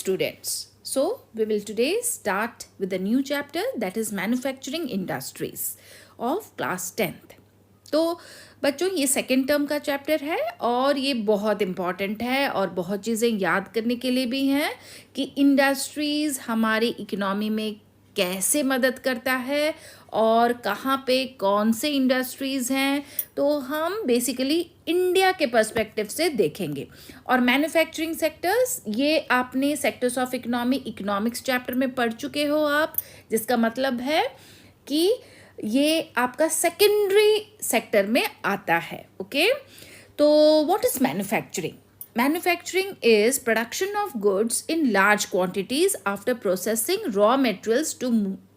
students, so we will today start with a new chapter, that is manufacturing industries of class 10th. तो बच्चों ये second term का chapter है और ये बहुत इम्पॉर्टेंट है और बहुत चीज़ें याद करने के लिए भी हैं कि इंडस्ट्रीज़ हमारी इकोनॉमी में कैसे मदद करता है और कहाँ पे कौन से इंडस्ट्रीज़ हैं, तो हम बेसिकली इंडिया के पर्सपेक्टिव से देखेंगे। और मैन्युफैक्चरिंग सेक्टर्स ये आपने सेक्टर्स ऑफ इकोनॉमिक्स चैप्टर में पढ़ चुके हो आप, जिसका मतलब है कि ये आपका सेकेंडरी सेक्टर में आता है। ओके, तो what is manufacturing? Manufacturing is production of goods in large quantities after processing raw materials to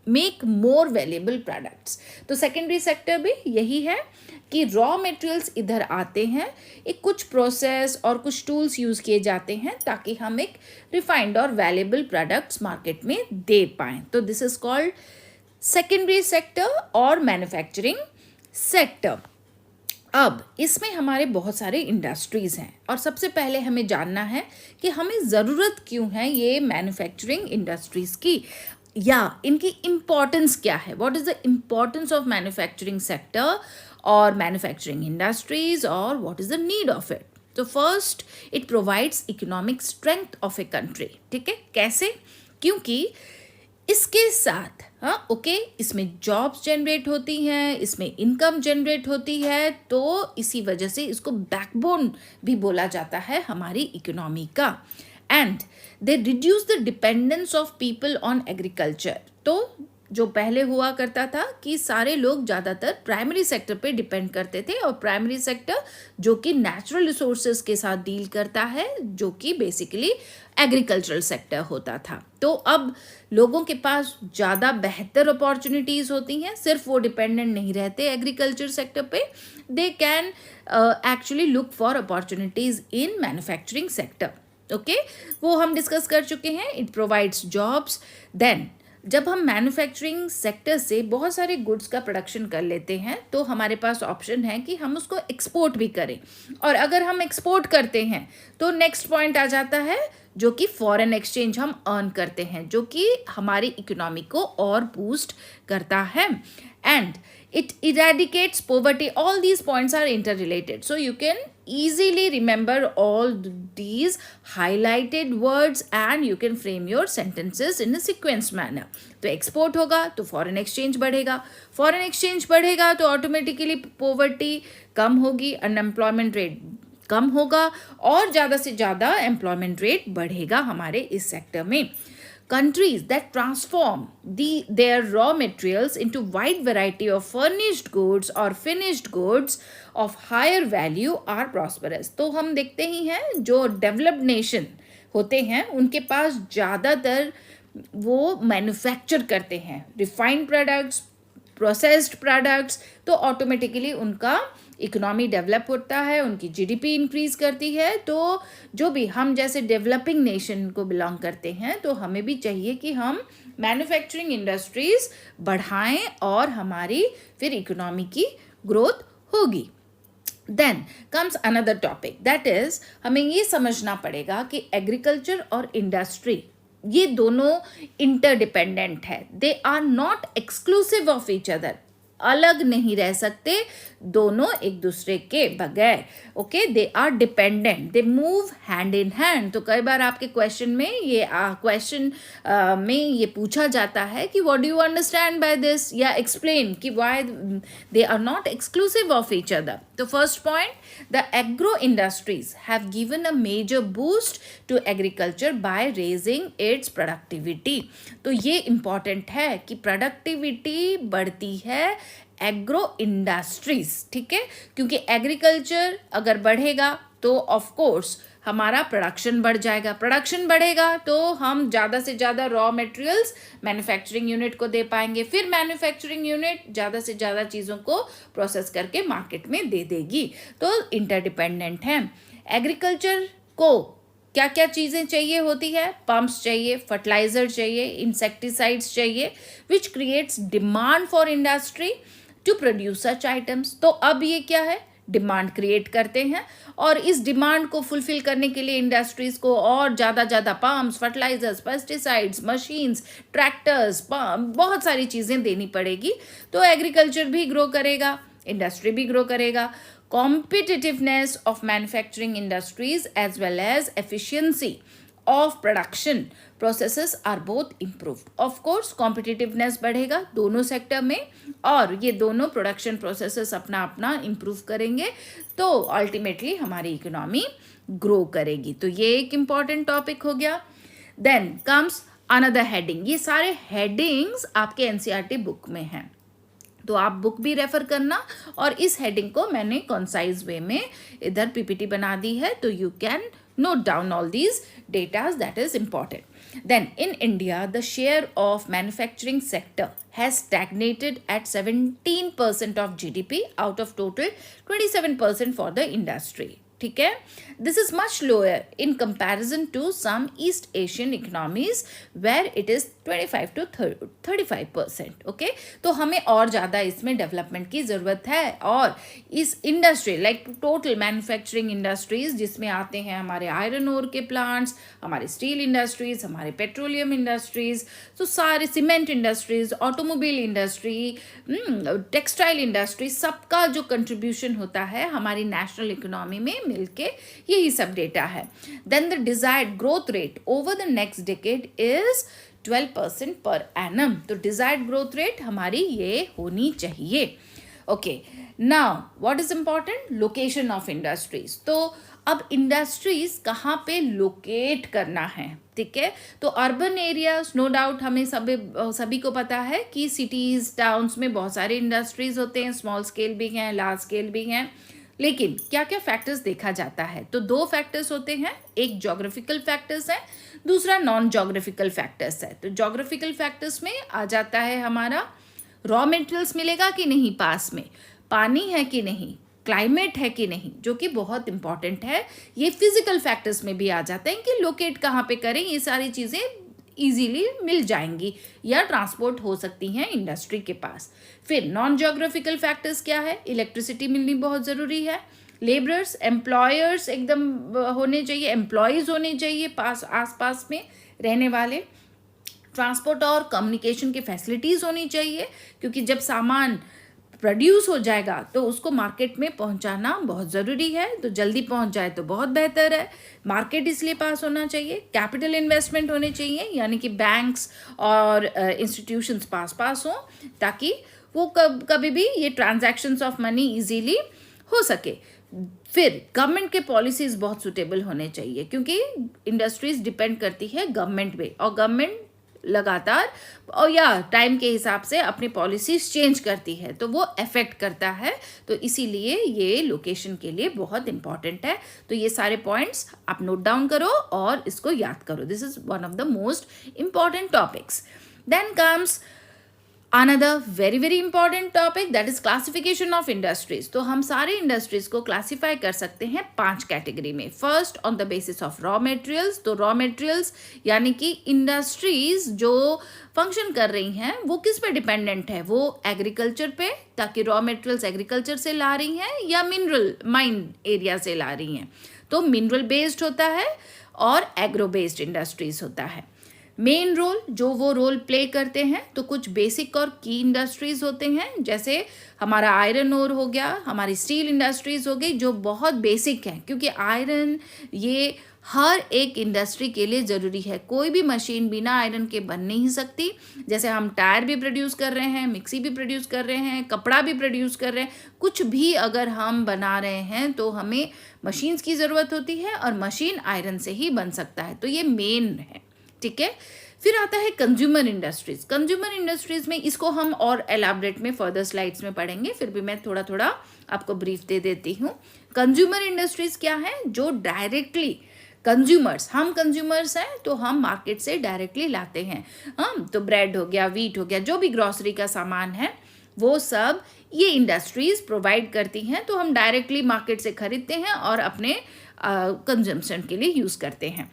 make more valuable products. तो सेकेंडरी सेक्टर भी यही है कि रॉ मटेरियल्स इधर आते हैं, एक कुछ प्रोसेस और कुछ टूल्स यूज़ किए जाते हैं ताकि हम एक रिफाइंड और वैल्यूएबल प्रोडक्ट्स मार्केट में दे पाएँ। तो this is called secondary sector और मैन्युफैक्चरिंग सेक्टर। अब इसमें हमारे बहुत सारे इंडस्ट्रीज़ हैं और सबसे पहले हमें जानना है कि हमें ज़रूरत क्यों है ये मैन्युफैक्चरिंग इंडस्ट्रीज़ की, या इनकी इम्पॉर्टेंस क्या है। What is the importance of manufacturing sector और मैन्युफैक्चरिंग इंडस्ट्रीज़ और what is the need of it. तो first, it provides economic strength of a country. ठीक है, कैसे? क्योंकि इसके साथ इसमें जॉब्स जनरेट होती हैं, इसमें इनकम जनरेट होती है, तो इसी वजह से इसको बैकबोन भी बोला जाता है हमारी इकोनॉमी का। And they reduce the dependence of people on agriculture. तो जो पहले हुआ करता था कि सारे लोग ज़्यादातर प्राइमरी सेक्टर पे डिपेंड करते थे, और प्राइमरी सेक्टर जो कि नेचुरल रिसोर्सेज के साथ डील करता है, जो कि बेसिकली एग्रीकल्चरल सेक्टर होता था। तो अब लोगों के पास ज़्यादा बेहतर अपॉर्चुनिटीज़ होती हैं, सिर्फ वो डिपेंडेंट नहीं रहते एग्रीकल्चर सेक्टर पे, they can actually look for opportunities in manufacturing sector. Okay, वो हम डिस्कस कर चुके हैं। It provides jobs. देन जब हम मैन्युफैक्चरिंग सेक्टर से बहुत सारे गुड्स का प्रोडक्शन कर लेते हैं तो हमारे पास ऑप्शन है कि हम उसको एक्सपोर्ट भी करें, और अगर हम एक्सपोर्ट करते हैं तो नेक्स्ट पॉइंट आ जाता है जो कि फॉरेन एक्सचेंज हम अर्न करते हैं, जो कि हमारी इकोनॉमी को और बूस्ट करता है। And it eradicates poverty. All these points are interrelated, so you can easily remember all these highlighted words and you can frame your sentences in a sequence manner. तो एक्सपोर्ट होगा तो foreign exchange बढ़ेगा, foreign exchange बढ़ेगा तो automatically poverty कम होगी, unemployment rate कम होगा और ज़्यादा से ज़्यादा एम्प्लॉयमेंट रेट बढ़ेगा हमारे इस सेक्टर में। Countries that transform their raw materials into wide variety of furnished goods or finished goods of higher value are prosperous. तो हम देखते ही हैं जो डेवलप्ड नेशन होते हैं उनके पास ज़्यादातर वो मैन्युफैक्चर करते हैं रिफाइंड प्रोडक्ट्स, प्रोसेस्ड प्रोडक्ट्स, तो ऑटोमेटिकली उनका इकोनॉमी डेवलप होता है, उनकी जीडीपी इंक्रीज करती है। तो जो भी हम जैसे डेवलपिंग नेशन को बिलोंग करते हैं तो हमें भी चाहिए कि हम मैन्युफैक्चरिंग इंडस्ट्रीज बढ़ाएं और हमारी फिर इकोनॉमी की ग्रोथ होगी। Then comes another topic, that is हमें ये समझना पड़ेगा कि एग्रीकल्चर और इंडस्ट्री ये दोनों इंटरडिपेंडेंट है। They are not exclusive of each other, अलग नहीं रह सकते दोनों एक दूसरे के बगैर। Okay, they are dependent, they move hand in hand. तो कई बार आपके क्वेश्चन में ये पूछा जाता है कि what do you understand by this, या एक्सप्लेन कि why they are not exclusive of each other. तो first point, the agro industries have given a major boost to agriculture by raising its productivity. तो ये important है कि productivity बढ़ती है agro industries, ठीक है, क्योंकि एग्रीकल्चर अगर बढ़ेगा तो ऑफ कोर्स हमारा प्रोडक्शन बढ़ जाएगा, प्रोडक्शन बढ़ेगा तो हम ज़्यादा से ज़्यादा रॉ मटेरियल्स मैन्युफैक्चरिंग यूनिट को दे पाएंगे, फिर मैन्युफैक्चरिंग यूनिट ज़्यादा से ज़्यादा चीज़ों को प्रोसेस करके मार्केट में दे देगी। तो इंटरडिपेंडेंट है। एग्रीकल्चर को क्या क्या चीज़ें चाहिए होती है? पंप्स चाहिए, फर्टिलाइजर चाहिए, इंसेक्टिसाइड्स चाहिए, which creates demand for industry to produce such items. तो अब ये क्या है? डिमांड क्रिएट करते हैं और इस डिमांड को फुलफिल करने के लिए इंडस्ट्रीज को और ज़्यादा pumps, fertilisers, pesticides, machines, tractors, बहुत सारी चीज़ें देनी पड़ेगी। तो एग्रीकल्चर भी ग्रो करेगा, इंडस्ट्री भी ग्रो करेगा। Competitiveness of manufacturing industries as well as efficiency of production processes are both improved. Of course, competitiveness बढ़ेगा दोनों सेक्टर में और ये दोनों प्रोडक्शन प्रोसेसेस अपना अपना इम्प्रूव करेंगे तो अल्टीमेटली हमारी इकोनॉमी ग्रो करेगी। तो ये एक इम्पॉर्टेंट टॉपिक हो गया। Then comes another heading. ये सारे हेडिंग्स आपके एनसीईआरटी बुक में हैं, तो आप बुक भी रेफर करना और इस हेडिंग को मैंने कॉन्साइज वे में इधर पीपीटी बना दी है, तो you can note down all these data that is important. Then in India, the share of manufacturing sector has stagnated at 17% of GDP out of total 27% for the industry. ठीक है, this is much lower in comparison to some East Asian economies where it is 25 to 35%. Okay, तो हमें और ज़्यादा इसमें development की ज़रूरत है और इस industry like total manufacturing industries जिसमें आते हैं हमारे आयरन ओर के प्लांट्स, हमारे स्टील इंडस्ट्रीज, हमारे पेट्रोलियम इंडस्ट्रीज, तो सारे cement industries, automobile industry, textile industry, सबका जो कंट्रीब्यूशन होता है हमारी नेशनल इकोनॉमी में मिलके यही सब डेटा है। Then the desired growth rate over the next decade is 12% per annum. तो डिजायर्ड ग्रोथ रेट हमारी ये होनी चाहिए। Okay, now what is important? Location of industries. तो अब इंडस्ट्रीज कहाँ पे लोकेट करना है, ठीक है? तो अर्बन एरियाज, नो डाउट हमें सभी को पता है कि सिटीज टाउन्स में बहुत सारे इंडस्ट्रीज होते हैं, स्मॉल स्केल भी हैं, लार्ज स्केल भी हैं, लेकिन क्या क्या फैक्टर्स देखा जाता है? तो दो फैक्टर्स होते हैं, एक जोग्राफिकल फैक्टर्स है, दूसरा नॉन जोग्राफिकल फैक्टर्स है। तो जोग्राफिकल फैक्टर्स में आ जाता है हमारा रॉ मटेरियल्स मिलेगा कि नहीं पास में, पानी है कि नहीं, क्लाइमेट है कि नहीं, जो कि बहुत इंपॉर्टेंट है। ये फिजिकल फैक्टर्स में भी आ जाते हैं कि लोकेट कहाँ पे करें, ये सारी चीज़ें इजीली मिल जाएंगी या ट्रांसपोर्ट हो सकती हैं इंडस्ट्री के पास। फिर नॉन ज्योग्राफिकल फैक्टर्स क्या है? इलेक्ट्रिसिटी मिलनी बहुत ज़रूरी है, लेबरर्स, एम्प्लॉयर्स एकदम होने चाहिए, एम्प्लॉयज़ होने चाहिए पास आसपास में रहने वाले, ट्रांसपोर्ट और कम्युनिकेशन की फैसिलिटीज़ होनी चाहिए, क्योंकि जब सामान प्रोड्यूस हो जाएगा तो उसको मार्केट में पहुंचाना बहुत ज़रूरी है, तो जल्दी पहुंच जाए तो बहुत बेहतर है। मार्केट इसलिए पास होना चाहिए, कैपिटल इन्वेस्टमेंट होने चाहिए, यानी कि बैंक्स और इंस्टीट्यूशंस पास हों ताकि वो कभी भी ये ट्रांजैक्शंस ऑफ मनी इजीली हो सके। फिर गवर्नमेंट के पॉलिसीज़ बहुत सुटेबल होने चाहिए, क्योंकि इंडस्ट्रीज डिपेंड करती है गवर्नमेंट पे और गवर्नमेंट लगातार और या टाइम के हिसाब से अपनी पॉलिसीज चेंज करती है, तो वो अफेक्ट करता है। तो इसीलिए ये लोकेशन के लिए बहुत इंपॉर्टेंट है। तो ये सारे पॉइंट्स आप नोट डाउन करो और इसको याद करो। This is one of the most important topics. Then comes another very very important topic, that is classification of industries. तो हम सारे इंडस्ट्रीज को क्लासीफाई कर सकते हैं 5 कैटेगरी में। First on the basis of raw materials. तो रॉ मटेरियल्स यानी कि इंडस्ट्रीज जो फंक्शन कर रही हैं वो किस पे डिपेंडेंट है? वो एग्रीकल्चर पे, ताकि रॉ मटेरियल्स एग्रीकल्चर से ला रही हैं या मिनरल माइन एरिया से ला रही हैं। तो मिनरल बेस्ड होता है और एग्रो बेस्ड इंडस्ट्रीज होता है। मेन रोल जो वो रोल प्ले करते हैं, तो कुछ बेसिक और की इंडस्ट्रीज होते हैं, जैसे हमारा आयरन ओर हो गया, हमारी स्टील इंडस्ट्रीज हो गई, जो बहुत बेसिक है, क्योंकि आयरन ये हर एक इंडस्ट्री के लिए ज़रूरी है। कोई भी मशीन बिना आयरन के बन नहीं सकती। जैसे हम टायर भी प्रोड्यूस कर रहे हैं, मिक्सी भी प्रोड्यूस कर रहे हैं, कपड़ा भी प्रोड्यूस कर रहे हैं, कुछ भी अगर हम बना रहे हैं तो हमें मशीन्स की ज़रूरत होती है और मशीन आयरन से ही बन सकता है। तो ये मेन है, ठीक है। फिर आता है कंज्यूमर इंडस्ट्रीज। कंज्यूमर इंडस्ट्रीज में इसको हम और एलाबरेट में फर्दर स्लाइड्स में पढ़ेंगे, फिर भी मैं थोड़ा थोड़ा आपको ब्रीफ दे देती हूँ। कंज्यूमर इंडस्ट्रीज क्या है? जो डायरेक्टली कंज्यूमर्स, हम कंज्यूमर्स हैं तो हम मार्केट से डायरेक्टली लाते हैं। तो ब्रेड हो गया, वीट हो गया, जो भी ग्रॉसरी का सामान है वो सब ये इंडस्ट्रीज प्रोवाइड करती हैं। तो हम डायरेक्टली मार्केट से खरीदते हैं और अपने कंजम्पशन के लिए यूज़ करते हैं।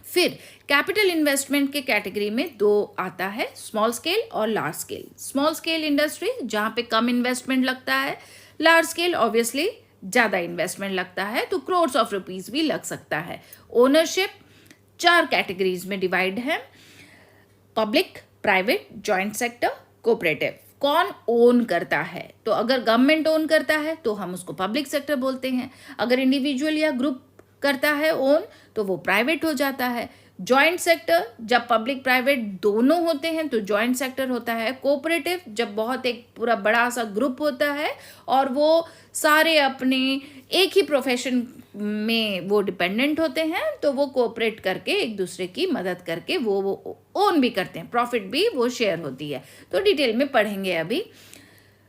फिर कैपिटल इन्वेस्टमेंट के कैटेगरी में 2 आता है, स्मॉल स्केल और large scale. Small scale industry जहाँ पे कम इन्वेस्टमेंट लगता है, लार्ज स्केल ऑब्वियसली ज़्यादा इन्वेस्टमेंट लगता है तो करोड्स ऑफ रुपीज़ भी लग सकता है। ओनरशिप 4 कैटेगरीज में डिवाइड है, public, private, joint sector, cooperative. कौन ओन करता है, तो अगर गवर्नमेंट ओन करता है तो हम उसको पब्लिक सेक्टर बोलते हैं, अगर इंडिविजुअल या ग्रुप करता है ओन तो वो प्राइवेट हो जाता है। जॉइंट सेक्टर जब पब्लिक प्राइवेट दोनों होते हैं तो जॉइंट सेक्टर होता है। कोऑपरेटिव जब बहुत एक पूरा बड़ा सा ग्रुप होता है और वो सारे अपने एक ही प्रोफेशन में वो डिपेंडेंट होते हैं तो वो कोऑपरेट करके एक दूसरे की मदद करके वो ओन भी करते हैं, प्रॉफिट भी वो शेयर होती है। तो डिटेल में पढ़ेंगे अभी।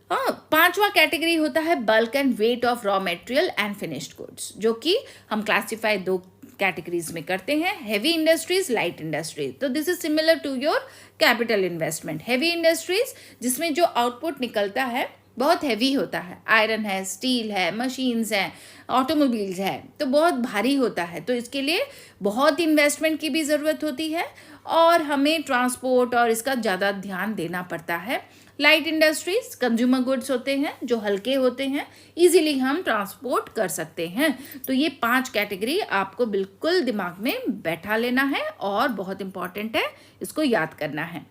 हाँ, 5वां कैटेगरी होता है bulk and weight of raw material and finished goods, जो कि हम क्लासिफाई 2 कैटेगरीज में करते हैं, हेवी इंडस्ट्रीज, लाइट इंडस्ट्रीज। तो this is similar to your capital investment. Heavy industries जिसमें जो आउटपुट निकलता है बहुत हैवी होता है, आयरन है, स्टील है, मशीन्स हैं, ऑटोमोबाइल्स है, तो बहुत भारी होता है, तो इसके लिए बहुत इन्वेस्टमेंट की भी ज़रूरत होती है और हमें ट्रांसपोर्ट और इसका ज़्यादा ध्यान देना पड़ता है। लाइट इंडस्ट्रीज कंज्यूमर गुड्स होते हैं जो हल्के होते हैं, इजीली हम ट्रांसपोर्ट कर सकते हैं। तो ये 5 कैटेगरी आपको बिल्कुल दिमाग में बैठा लेना है और बहुत इंपॉर्टेंट है, इसको याद करना है।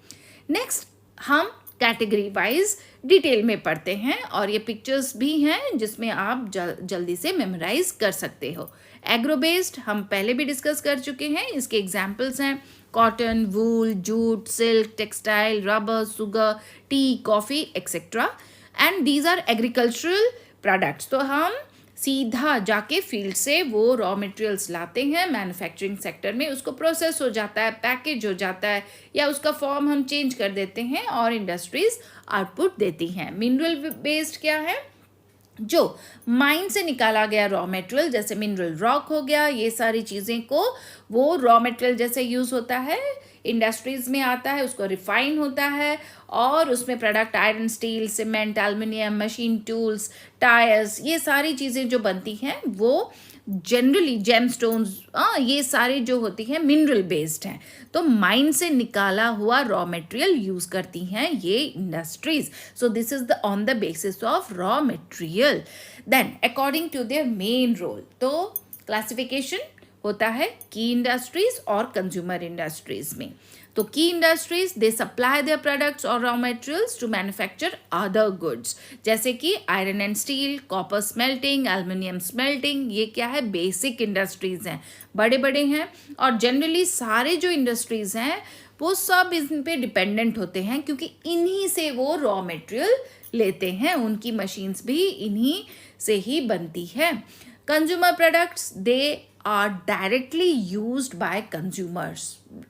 नेक्स्ट हम कैटेगरी वाइज डिटेल में पढ़ते हैं और ये पिक्चर्स भी हैं जिसमें आप जल्दी से मेमोराइज कर सकते हो। एग्रो बेस्ड हम पहले भी डिस्कस कर चुके हैं, इसके एग्जाम्पल्स हैं cotton, wool, jute, silk, textile, rubber, sugar, tea, coffee etcetera, and these are agricultural products. तो हम सीधा जाके फील्ड से वो रॉ मटेरियल्स लाते हैं, मैन्युफैक्चरिंग सेक्टर में उसको प्रोसेस हो जाता है, पैकेज हो जाता है या उसका फॉर्म हम चेंज कर देते हैं और इंडस्ट्रीज आउटपुट देती हैं। मिनरल बेस्ड क्या है, जो माइन से निकाला गया रॉ मटेरियल, जैसे मिनरल रॉक हो गया, ये सारी चीज़ें को वो रॉ मटेरियल जैसे यूज़ होता है, इंडस्ट्रीज़ में आता है, उसको रिफाइन होता है और उसमें product iron, steel, cement, aluminium, machine tools, tyres, ये सारी चीज़ें जो बनती हैं वो जनरली जेमस्टोन्स, ये सारी जो होती हैं मिनरल बेस्ड हैं। तो माइन से निकाला हुआ रॉ मटेरियल यूज़ करती हैं ये industries. So this is the on the basis of raw material. Then according to their main role, तो क्लासिफिकेशन होता है की इंडस्ट्रीज और कंज्यूमर इंडस्ट्रीज में। तो key industries they supply their products और raw materials to manufacture other goods, जैसे कि iron and steel, copper smelting, aluminium smelting, ये क्या है बेसिक इंडस्ट्रीज हैं, बड़े बड़े हैं और जनरली सारे जो इंडस्ट्रीज हैं वो सब इन पे डिपेंडेंट होते हैं क्योंकि इन्हीं से वो रॉ मटेरियल लेते हैं, उनकी मशीन्स भी इन्हीं से ही बनती है। Consumer products they are directly used by consumers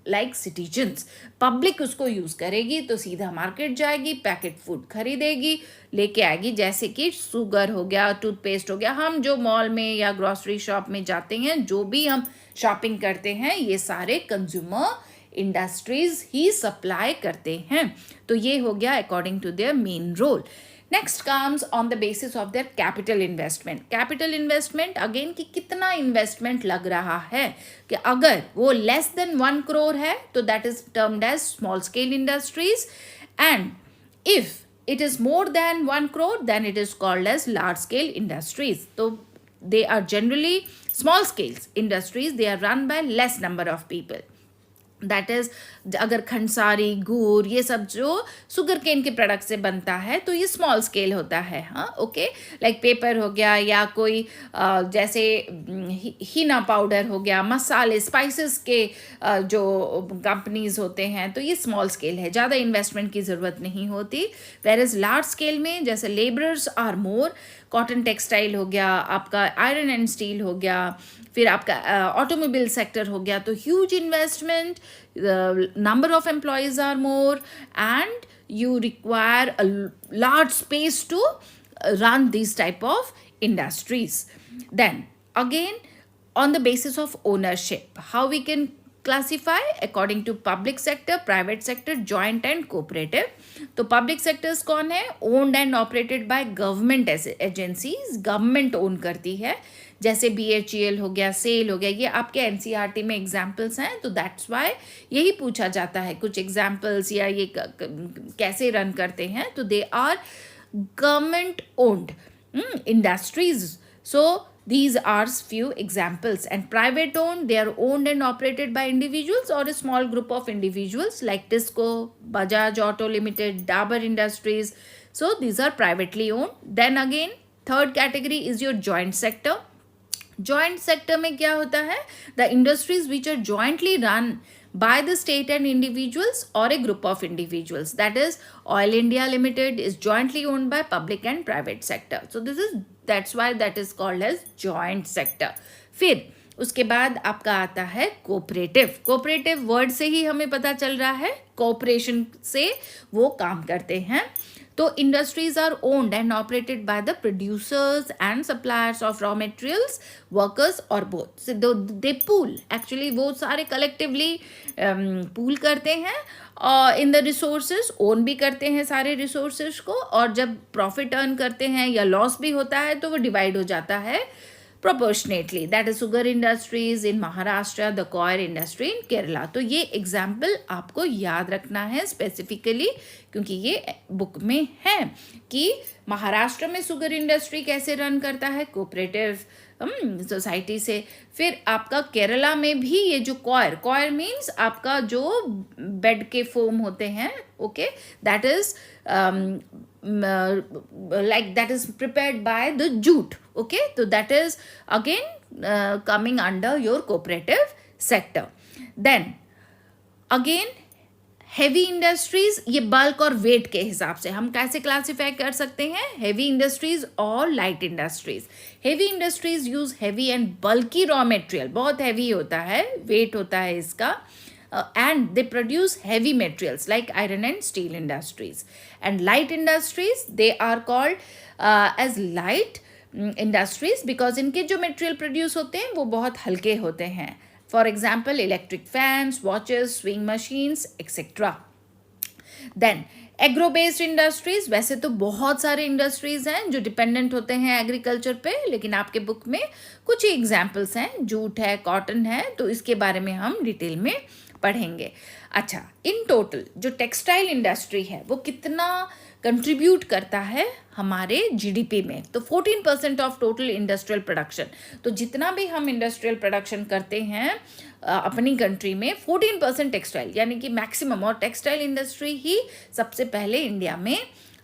like citizens। Public उसको यूज़ करेगी तो सीधा मार्केट जाएगी, पैकेट फूड खरीदेगी, लेके आएगी, जैसे कि शुगर हो गया, टूथपेस्ट हो गया, हम जो मॉल में या ग्रॉसरी शॉप में जाते हैं, जो भी हम शॉपिंग करते हैं, ये सारे कंज्यूमर इंडस्ट्रीज ही सप्लाई करते हैं। तो ये हो गया according to their main role. Next comes on the basis of their capital investment. Capital investment again कि कितना इन्वेस्टमेंट लग रहा है, कि अगर वो लेस देन 1 करोड़ है तो that is termed as small scale industries, and if it is more than 1 crore then it is called as large scale industries। So they are generally small scale industries, they are run by less number of people। That is अगर खंडसारी, गुड़, ये सब जो sugar cane के product से बनता है तो ये स्मॉल स्केल होता है। हाँ, ओके, लाइक पेपर हो गया या कोई जैसे हीना पाउडर हो गया, मसाले, स्पाइसेस के जो कंपनीज होते हैं, तो ये स्मॉल स्केल है, ज़्यादा इन्वेस्टमेंट की ज़रूरत नहीं होती। वेयर इज़ लार्ज स्केल में जैसे labourers are more, cotton textile हो गया, आपका आयरन एंड स्टील हो गया, फिर आपका ऑटोमोबाइल सेक्टर हो गया, तो huge investment, number of employees are more and you require a large space to run these type of industries। Then again on the basis of ownership, how we can classify according to public sector, private sector, joint and cooperative। तो public sectors कौन है, owned and operated by government agencies, government own करती है, जैसे BHEL हो गया, cell हो गया, ये आपके NCERT में एग्जाम्पल्स हैं, तो दैट्स वाई यही पूछा जाता है कुछ एग्जाम्पल्स या ये कैसे रन करते हैं, तो they are government owned industries। So these are few examples. And private owned, they are owned and operated by individuals or a small group of individuals like Tisco, Bajaj Auto Limited, Dabur Industries. So these are privately owned. Then again third category is your joint sector. Joint sector में क्या होता है? The industries which are jointly run by the state and individuals or a group of individuals. That is, Oil India Limited is jointly owned by public and private sector. So that's why that is called as joint sector. फिर उसके बाद आपका आता है cooperative. Cooperative word से ही हमें पता चल रहा है कोऑपरेशन से वो काम करते हैं. तो industries are owned and operated by the producers and suppliers of raw materials, workers और बोथ. दे पूल, एक्चुअली वो सारे कलेक्टिवली पूल करते हैं और इन द रिसोर्सेज, ओन भी करते हैं सारे रिसोर्सेज को, और जब प्रॉफिट अर्न करते हैं या लॉस भी होता है तो वो डिवाइड हो जाता है proportionately. That is sugar industries in Maharashtra, the coir industry in Kerala. तो ये एग्जाम्पल आपको याद रखना है स्पेसिफिकली, क्योंकि ये बुक में है कि महाराष्ट्र में शुगर इंडस्ट्री कैसे रन करता है कोऑपरेटिव सोसाइटी से. फिर आपका केरला में भी ये जो कॉयर मीन्स आपका जो बेड के फोम होते हैं, okay, that is like that is prepared by the jute. Okay, so that is again coming under your cooperative sector. Then again heavy industries, ये बल्क और वेट के हिसाब से हम कैसे क्लासीफाई कर सकते हैं? हेवी इंडस्ट्रीज और light industries. Heavy industries use heavy and bulky raw material, बहुत हैवी होता है, वेट होता है इसका, and they produce heavy materials like iron and steel industries. And light industries, they are called as light industries because इनके जो material produce होते हैं वो बहुत हल्के होते हैं. For example, electric fans, watches, swing machines, etc. Then agro based industries, वैसे तो बहुत सारे इंडस्ट्रीज हैं जो डिपेंडेंट होते हैं एग्रीकल्चर पे, लेकिन आपके बुक में कुछ ही एग्जाम्पल्स हैं. जूट है, कॉटन है, तो इसके बारे में हम डिटेल में पढ़ेंगे. अच्छा, इन टोटल जो टेक्सटाइल इंडस्ट्री है वो कितना कंट्रीब्यूट करता है हमारे जीडीपी में? तो 14% ऑफ टोटल इंडस्ट्रियल प्रोडक्शन. तो जितना भी हम इंडस्ट्रियल प्रोडक्शन करते हैं अपनी कंट्री में, 14% टेक्सटाइल, यानी कि मैक्सिमम. और टेक्सटाइल इंडस्ट्री ही सबसे पहले इंडिया में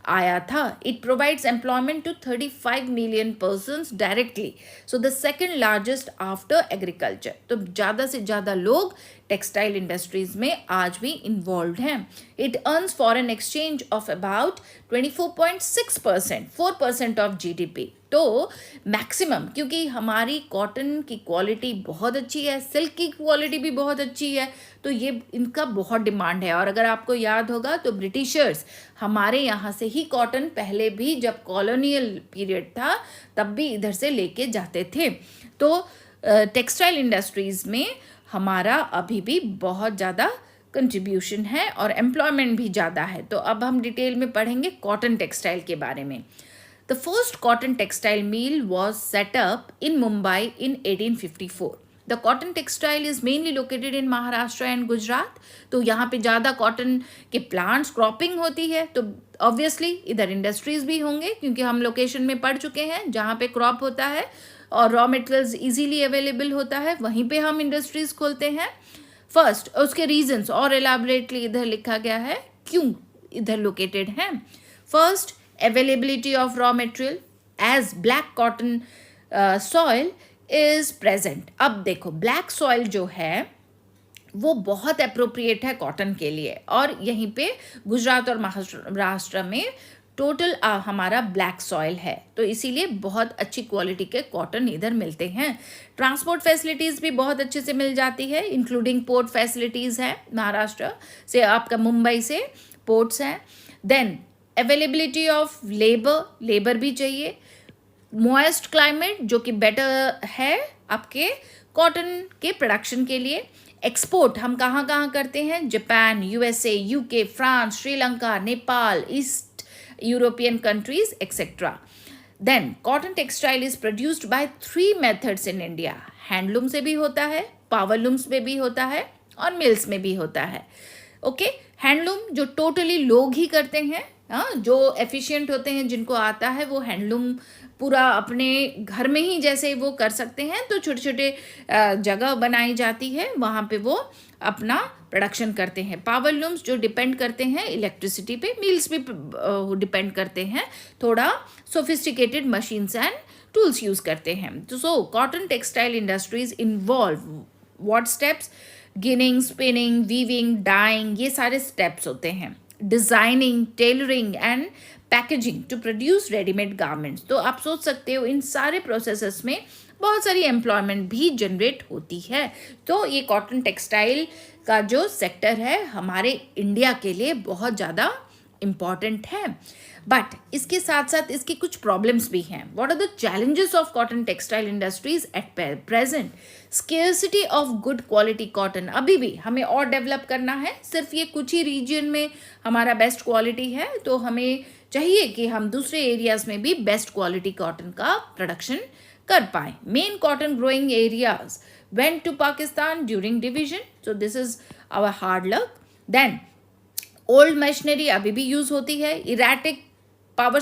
आया था. It provides employment to 35 million persons directly. So the second largest after agriculture. तो ज़्यादा से ज़्यादा लोग टेक्सटाइल इंडस्ट्रीज में आज भी इन्वॉल्व हैं. It earns foreign exchange of about 24.6%, 4% of GDP. तो मैक्सिमम, क्योंकि हमारी कॉटन की क्वालिटी बहुत अच्छी है, सिल्क की क्वालिटी भी बहुत अच्छी है, तो ये इनका बहुत डिमांड है. और अगर आपको याद होगा तो ब्रिटिशर्स हमारे यहाँ से ही कॉटन पहले भी, जब कॉलोनियल पीरियड था तब भी इधर से लेके जाते थे. तो टेक्सटाइल इंडस्ट्रीज़ में हमारा अभी भी बहुत ज़्यादा कंट्रीब्यूशन है और एम्प्लॉयमेंट भी ज़्यादा है. तो अब हम डिटेल में पढ़ेंगे कॉटन टेक्सटाइल के बारे में. The first cotton textile mill was set up in Mumbai in 1854. The cotton textile is mainly located in Maharashtra and Gujarat. तो यहाँ पे ज़्यादा कॉटन के प्लांट्स, क्रॉपिंग होती है, तो ऑब्वियसली इधर इंडस्ट्रीज भी होंगे, क्योंकि हम लोकेशन में पढ़ चुके हैं जहाँ पे क्रॉप होता है और रॉ मटेरियल्स इजीली अवेलेबल होता है, वहीं पे हम इंडस्ट्रीज खोलते हैं. फर्स्ट, उसके रीजंस और एलाबोरेटली इधर लिखा गया है क्यों इधर लोकेटेड हैं. First, availability of raw material as black cotton soil is present. अब देखो, ब्लैक सॉइल जो है वो बहुत अप्रोप्रिएट है कॉटन के लिए, और यहीं पे गुजरात और महाराष्ट्र में टोटल हमारा ब्लैक सॉइल है, तो इसीलिए बहुत अच्छी क्वालिटी के कॉटन इधर मिलते हैं. ट्रांसपोर्ट फैसिलिटीज़ भी बहुत अच्छे से मिल जाती है, इंक्लूडिंग पोर्ट फैसिलिटीज़ हैं. महाराष्ट्र से आपका मुंबई से पोर्ट्स हैं. देन अवेलेबिलिटी ऑफ लेबर भी चाहिए. मॉइस्ट क्लाइमेट जो कि बेटर है आपके कॉटन के प्रोडक्शन के लिए. एक्सपोर्ट हम कहाँ कहाँ करते हैं? Japan, USA, UK, France, Sri Lanka, Nepal, East European countries etcetera. Then cotton textile is produced by 3 methods in India. Handloom से भी होता है, पावर लूम्स में भी होता है और मिल्स में भी होता है. ओके, हैंडलूम जो टोटली लोग ही करते हैं, जो एफिशिएंट होते हैं, जिनको आता है, वो हैंडलूम पूरा अपने घर में ही जैसे वो कर सकते हैं, तो छोटे छोटे जगह बनाई जाती है, वहाँ पे वो अपना प्रोडक्शन करते हैं. पावर लूम्स जो डिपेंड करते हैं इलेक्ट्रिसिटी पे, मिल्स भी डिपेंड करते हैं, थोड़ा sophisticated machines and tools use करते हैं. तो so cotton textile industries involve what steps? Ginning, spinning, weaving, dyeing, ये सारे स्टेप्स होते हैं. Designing, tailoring and packaging to produce readymade garments. तो आप सोच सकते हो इन सारे प्रोसेसेस में बहुत सारी एम्प्लॉयमेंट भी जनरेट होती है. तो ये कॉटन टेक्सटाइल का जो सेक्टर है हमारे इंडिया के लिए बहुत ज़्यादा इम्पॉर्टेंट है. बट इसके साथ साथ इसकी कुछ प्रॉब्लम्स भी हैं. What are the challenges of cotton textile industries at present? Scarcity of good quality cotton. अभी भी हमें और डेवलप करना है. सिर्फ ये कुछ ही रीजन में हमारा बेस्ट क्वालिटी है, तो हमें चाहिए कि हम दूसरे एरियाज में भी बेस्ट क्वालिटी कॉटन का प्रोडक्शन कर पाए. Main cotton growing areas went to Pakistan during division, so this is our hard luck. Then old machinery अभी भी यूज़ होती है. इरेटिक पावर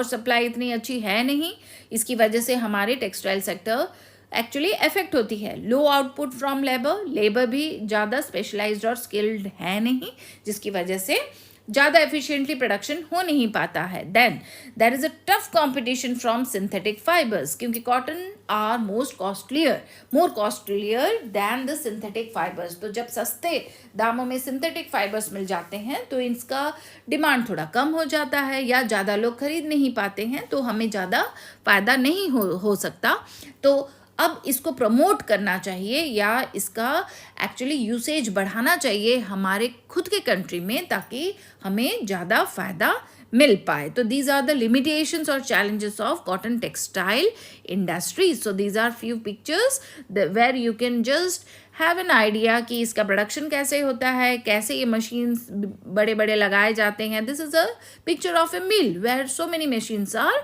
सप्लाई इतनी अच्छी है नहीं, इसकी वजह से हमारे टेक्सटाइल सेक्टर एक्चुअली इफेक्ट होती है. लो आउटपुट फ्रॉम लेबर भी ज़्यादा स्पेशलाइज्ड और स्किल्ड है नहीं, जिसकी वजह से ज़्यादा एफिशिएंटली प्रोडक्शन हो नहीं पाता है. Then there is a tough competition from synthetic fibres, क्योंकि cotton are more costlier than the synthetic fibres. तो जब सस्ते दामों में सिंथेटिक फाइबर्स मिल जाते हैं तो इसका डिमांड थोड़ा कम हो जाता है, या ज़्यादा लोग खरीद नहीं पाते हैं, तो हमें ज़्यादा फ़ायदा नहीं हो सकता. तो अब इसको प्रमोट करना चाहिए, या इसका एक्चुअली यूसेज बढ़ाना चाहिए हमारे खुद के कंट्री में, ताकि हमें ज़्यादा फ़ायदा मिल पाए. तो दीज आर द लिमिटेशंस और challenges of cotton textile industry. So these are few pictures where you can just have an idea कि इसका प्रोडक्शन कैसे होता है, कैसे ये मशीन्स बड़े बड़े लगाए जाते हैं. This is a picture of a mill where so many machines are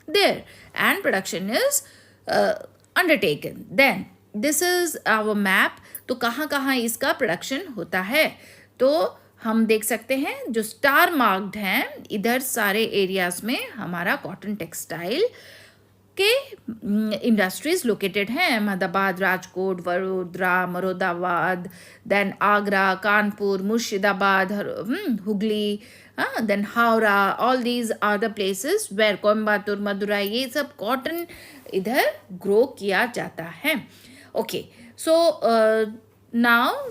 there and production is undertaken. Then this is our map. तो कहाँ कहाँ इसका प्रोडक्शन होता है, तो हम देख सकते हैं जो स्टार मार्क्ड हैं, इधर सारे एरियाज में हमारा कॉटन टेक्सटाइल के इंडस्ट्रीज लोकेटेड हैं. Ahmedabad, Rajkot, Vadodara, Moradabad, then Agra, Kanpur, Murshidabad, Hooghly, then Howrah. All these are the places where Coimbatore, Madurai, ये सब कॉटन इधर ग्रो किया जाता है. Okay, so now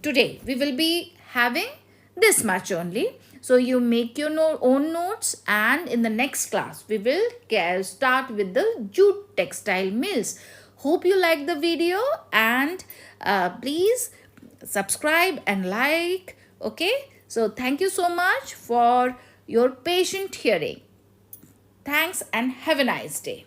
today we will be having this much only. So you make your own notes, and in the next class we will start with the jute textile mills. Hope you like the video, and please subscribe and like. Okay, so thank you so much for your patient hearing. Thanks and have a nice day.